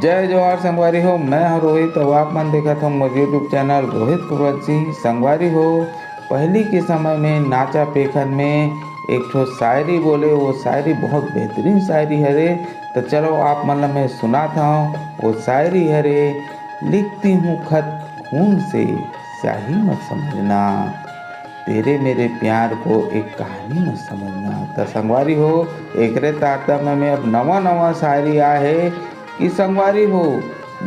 जय जोहार संगवारी हो। मैं हूँ रोहित और आप मन देखा था मोर यूट्यूब चैनल रोहित कुरवंशी। संगवारी हो, पहली के समय में नाचा पेखर में एक ठो शायरी बोले, वो शायरी बहुत बेहतरीन शायरी हरे। तो चलो आप मतलब मैं सुनाता हूँ। वो शायरी हरे, लिखती हूँ खत खून से स्याही मत समझना, तेरे मेरे प्यार को एक कहानी मत समझना। तो संगवारी हो, एक तारतम्य में अब नवा नवा शायरी आए कि संगवारी हो,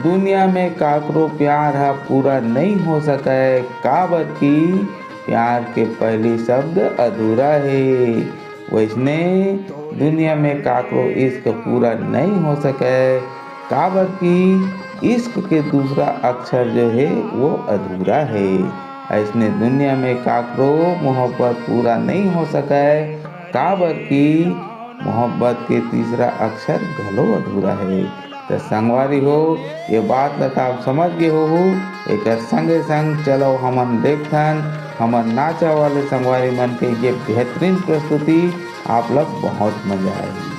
दुनिया में काकरो प्यार हा पूरा नहीं हो सके, काबर की प्यार के पहली शब्द अधूरा है। वैसने दुनिया में काकरो इश्क पूरा नहीं हो सके, काबर की इश्क के दूसरा अक्षर जो है वो अधूरा है। ऐसने दुनिया में काकरो मोहब्बत पूरा नहीं हो सके, काबर की मोहब्बत के तीसरा अक्षर घलो अधूरा है। तो संगवारी हो, ये बात लता आप समझ गए हो। एक संगे संग चलो हमन देखथन हमन नाचा वाले संगवारी मन के ये बेहतरीन प्रस्तुति, आप लोग बहुत मजा आएगी।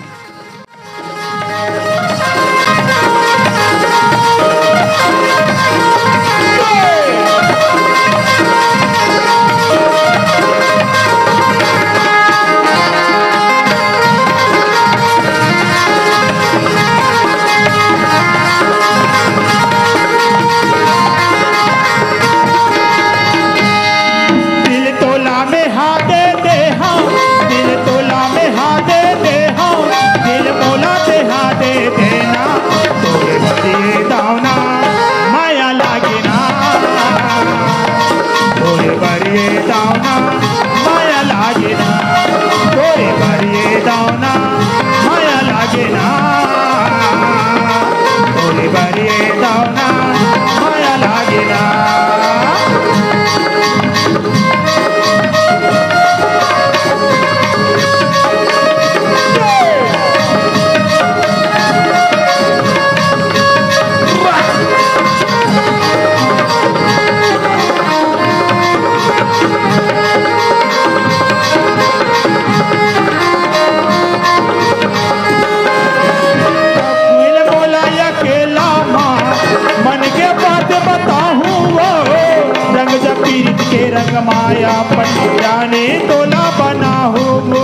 रंग माया पंडियाने तोला बना हो गो,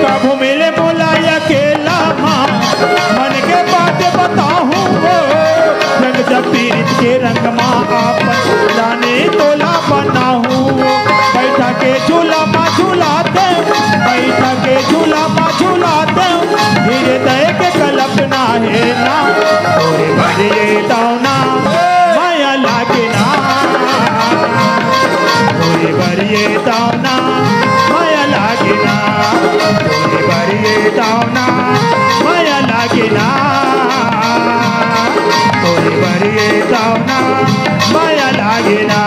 कभू मिले बोला अकेला माँ मन के बात बताऊं वो, रंग जब पीरित के रंग माँ आपन जाने तोला बना हूँ। बैठा के झूला माँ झूलाते, बैठा के झूला माँ झूलाते, धीरे दे के कल्पना है ना, थोड़े बड़े दावना माया लागे ना, थोड़े बड़े दावना माया लागे ना, थोड़े बड़े दावना माया लागे ना, थोड़े बड़े दावना माया लागे ना।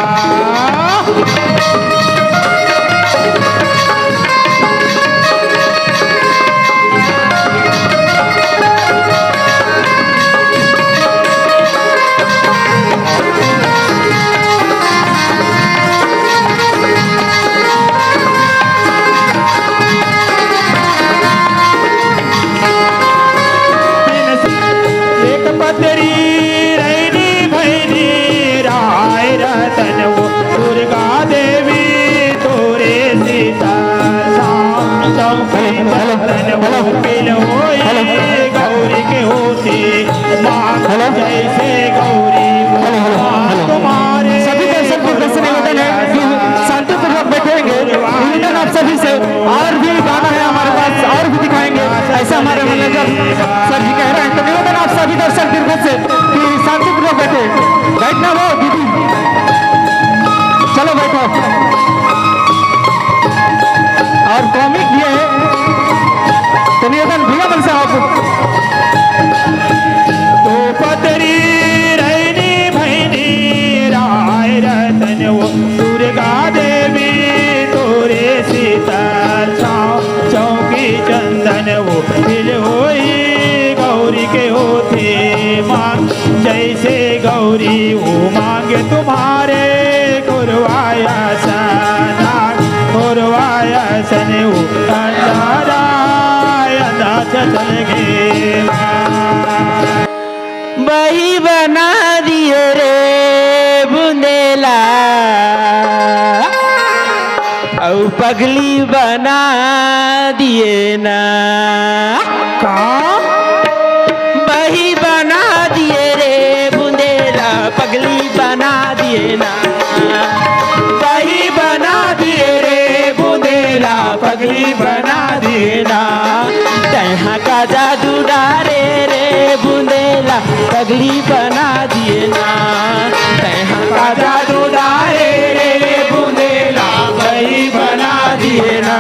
गौरी के होते जैसे गौरी तुम्हारे सभी दर्शक प्रदर्शन निवेदन है शांतिपूर्वक बैठेंगे। निवेदन आप सभी से, और भी गाना है हमारे पास और भी दिखाएंगे, ऐसा हमारे मैनेजर सर जी कह रहे हैं। तो निवेदन आप सभी दर्शक दीर्घ से कि शांतिपूर्वक बैठे। बैठना वो दीदी, चलो बैठो। और कॉमिक ये है तो निवेदन भैया बन से आप तो पतरी रहनी भैनी राय रतन वो दुर्गा देवी तोरे शीतल छाँव चौकी चंदन वो दिल होई गौरी के होते मांग जैसे गौरी वो मांगे तुम्हारे चलेंगे। बही बना दिए रे बुंदेला और पगली बना दिए ना। का बही बना दिए रे बुंदेला पगली बना दिए ना। बही बना दिए रे बुंदेला पगली बना दिए ना। तैहा का जादू डारे रे बुंदेला पगली बना दिए ना। तैहा का जादू डारे रे बुंदेला पगली बना दिए ना।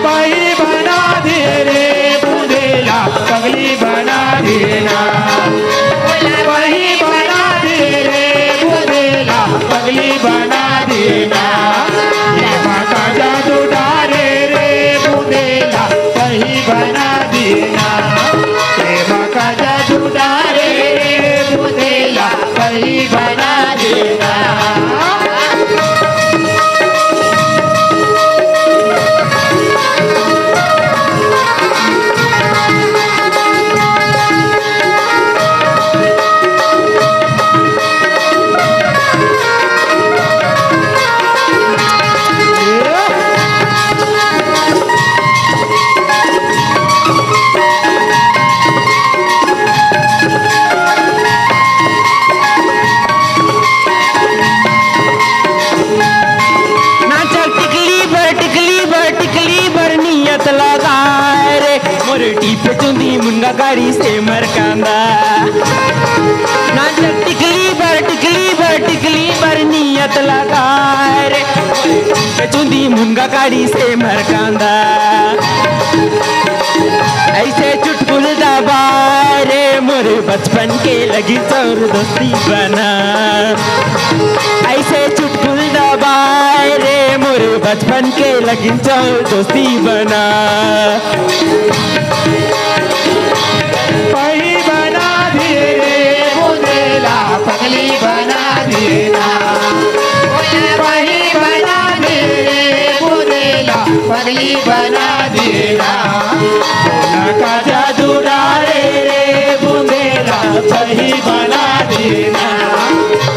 बही बना दिए रे बुंदेला पगली बना दिए ना। बही बना दिए रे बुंदेला पगली बना दिए ना। प्रेमा का जादू डारे रे बुंदेला बही बना दिए ना। प्रेमा का जादू डारे रे बुंदेला बही बना दिए ना। पे चुंदी मुंगा गाड़ी से मरकांदा नाच टिकली बर नियत लगा रे पे चुंदी मुंगा गाड़ी से मरकांदा। ऐसे चुटकुल दबा रे मोर बचपन के लगी चोर दोस्ती बना। ऐसे चुटकुल दबा रे मोर बचपन के लगी चोर दोस्ती बना। बही बना दिए रे बुंदेला पगली बना दिए ना। बही बना दिए रे बुंदेला पगली बना दिए ना। सोना का जादू डाले रे बुंदेला बही बना दिए ना।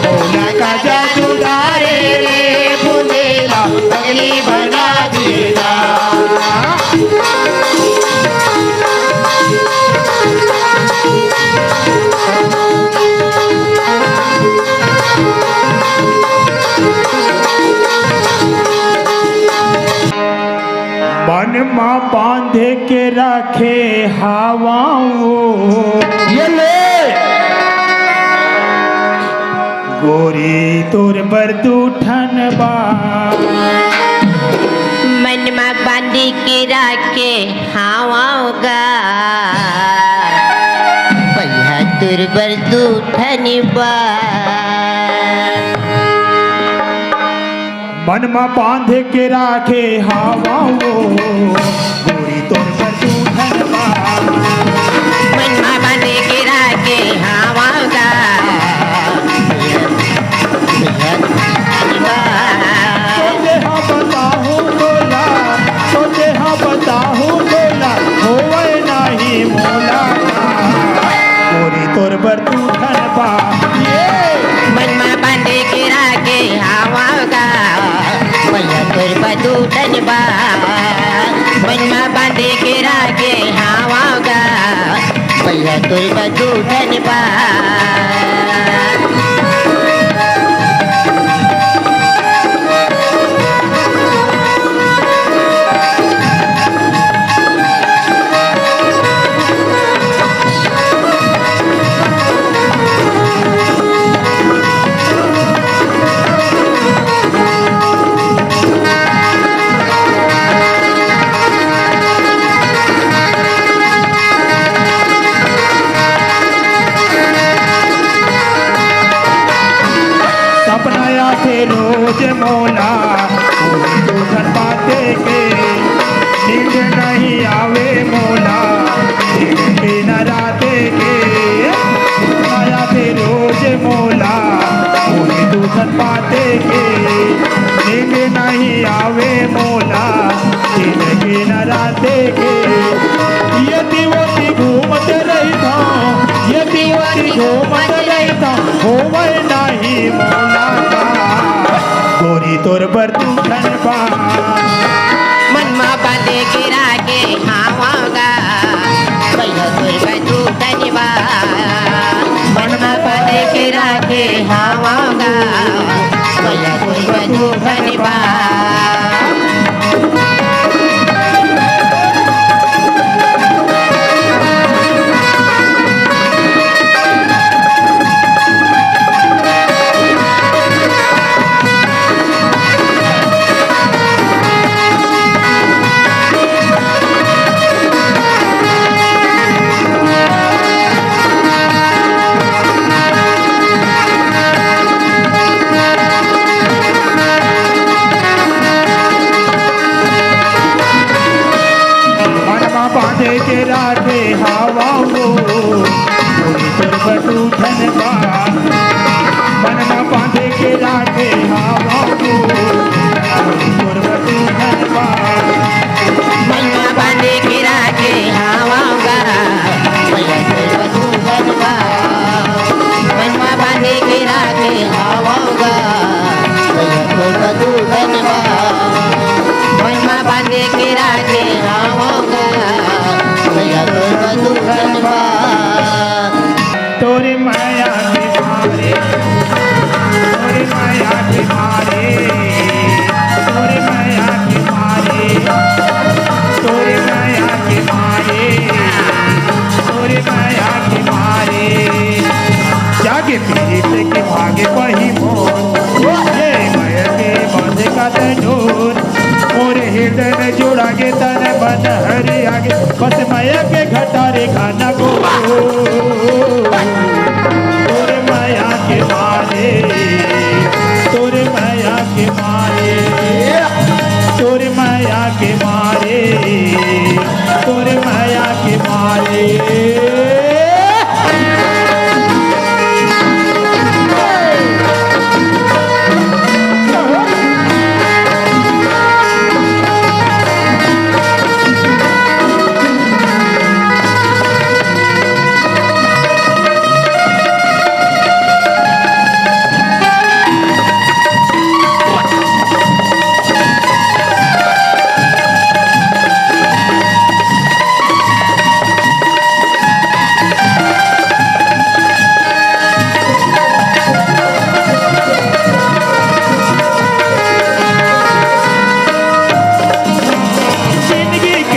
सोना का जादू डाले रे बुंदेला पगली बना दिए ना। मन माँ बांधे के रखे हवाओं ये ले गोरी तोर बरदूठन बा। मन में बांधी के राखे हवाओगा भैया तुर बरदूठन बा। मन माँ बांधे के राखे हवाओं गोरी तोर बरदूठन बा। मन में बांधी के राखे हवाओगा सोचे हाँ बताहूँ बोला होवे नहीं मोला गोरी तोर बरदूठन बा। मन में बांधी के राखे हवाओगा भैया तुर बरदूठन बा। मन में बांधी के राखे हवाओगा भैया तुर बरदूठन बा। सपनाया थे रोज मोला दूधन बाते के नींद नहीं आवे मोला के न राते के। सपनाया थे रोज मोला दूधन बाते के नींद नहीं आवे मोला के न राते के। के राखे हवा हो मोरे तुरबत उठन बा मन में बांधे के राखे हवा हो मोरे तुरबत उठन बा मनमा बांधे के राखे हवागा भैया तुरबत उठन बा मनमा बांधे के राखे हवागा भैया तुरबत उठन बा मनमा बांधे के राखे हवागा भैया तुरबत उठन बा तोरे माया के मारे तोरे माया के मारे तोरे माया के मारे तोरे माया के मारे तोरे माया के मारे जागे पीड़ित के भागे पही मोर ये माया के बांधे का तनोर मोरे हृदय में जोड़ा गे तन बन हरि आगे बस माया के घटारे खाना को तोरे माया के मारे तोरे माया के मारे तोरे माया के मारे तोरे माया के मारे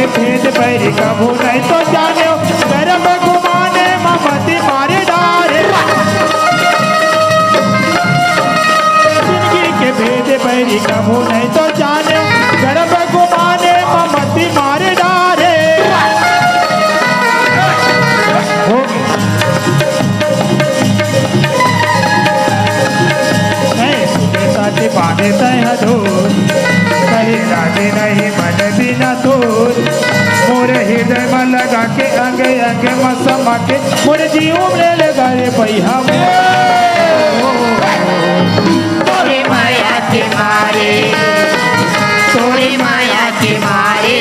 कभू नहीं तो जाने गर्भ घुमाने ममती मारे डारे जिंदगी के भेद बैरी कभू नहीं तो जाने गर्भ घुमाने ममती मारे डारे नहीं सुने साथी बांधे तय हदूर कहीं राधे नहीं मन बिना दूर मोरे हृदय में लगा के अंगे अंगे में समा के मोरे जीव में लगा रे पैहा तोरे माया के मारे तोरे माया के मारे